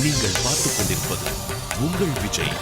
நீங்கள் பார்த்துக் கொண்டிருப்பது உங்கள் விஜய்.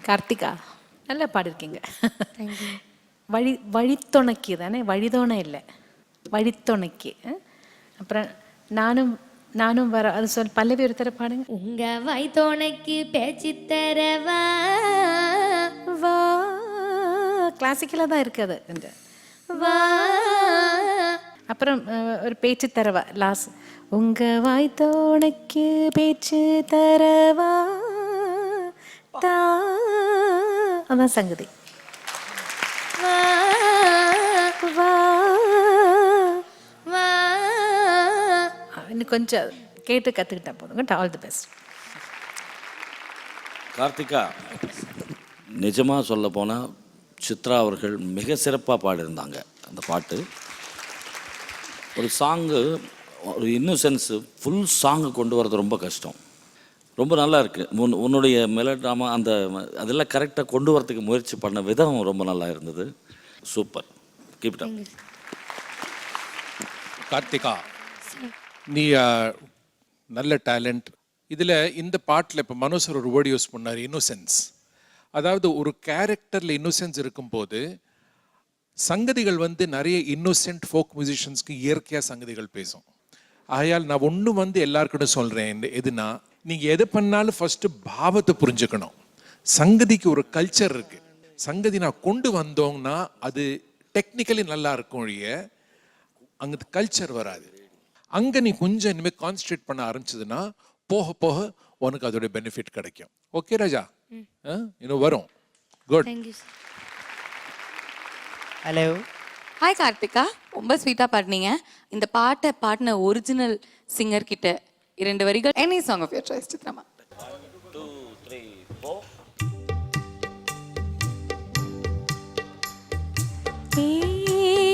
கார்த்திகா, நல்லா பாடிருக்கீங்க. வழித்துணைக்கு தானே, வழிதோணை இல்லை, வழித்துணைக்கு. அப்புறம் நானும் நானும் வர, அது சொல் பல்லவி ஒரு தர பாடுங்க. உங்க வைத்தோணைக்கு பேச்சு தரவா வா, கிளாசிக்கலாக தான் இருக்குது அது. வா. அப்புறம் ஒரு பேச்சு தரவா லாஸ்ட். உங்க வாய்த்தோணைக்கு பேச்சு தரவா தா, அதான் சங்கதி. இன்னும் கொஞ்சம் கேட்டு கற்றுக்கிட்டா போதுங்க. All the best. கார்த்திகா, நிஜமாக சொல்ல போனால் சித்ரா அவர்கள் மிக சிறப்பாக பாடியிருந்தாங்க அந்த பாட்டு. ஒரு சாங்கு, ஒரு இன்னோசென்ஸு ஃபுல் சாங்கு கொண்டு வரது ரொம்ப கஷ்டம். ரொம்ப நல்லா இருக்குது. உன்னுடைய மெலோட்ராமா அந்த அதெல்லாம் கரெக்டாக கொண்டு வரதுக்கு முயற்சி பண்ண விதம் ரொம்ப நல்லா இருந்தது. Super, keep it up. Karthika, நீ நல்ல டேலண்ட். இதில் இந்த பாட்டில் இப்போ மனோ சார் ஒரு வேர்டு யூஸ் பண்ணார், இன்னோசென்ஸ். அதாவது ஒரு கேரக்டரில் இன்னோசென்ஸ் இருக்கும்போது சங்கதிகள் நிறைய இன்னோசென்ட் ஃபோக் மியூசிஷியன்ஸ்க்கு இயற்கையாக சங்கதிகள் பேசும். ஆகையால் நான் ஒன்று எல்லாருக்கிட்ட சொல்கிறேன், எதுனா நீங்கள் எது பண்ணாலும் ஃபஸ்ட்டு பாவத்தை புரிஞ்சுக்கணும். சங்கதிக்கு ஒரு கல்ச்சர் இருக்குது. சங்கதி நான் கொண்டு வந்தோம்னா அது டெக்னிக்கலி நல்லா இருக்கும் ஒழிய அங்கே கல்ச்சர் வராது. அங்கே நீ கொஞ்சம் இனிமேல் கான்சன்ட்ரேட் பண்ண ஆரம்பிச்சதுன்னா போக போக உனக்கு அதோட பெனிஃபிட் கிடைக்கும். ஓகே ராஜா, இன்னும் வரும். குட். ஹலோ, ஹாய் கார்த்திகா, ரொம்ப ஸ்வீட்டாக பாடினீங்க. இந்த பாட்டை பாடின ஒரிஜினல் சிங்கர் கிட்ட 2 வரிகள். Any song of your choice, சித்ராமா. 2, 3, 4. A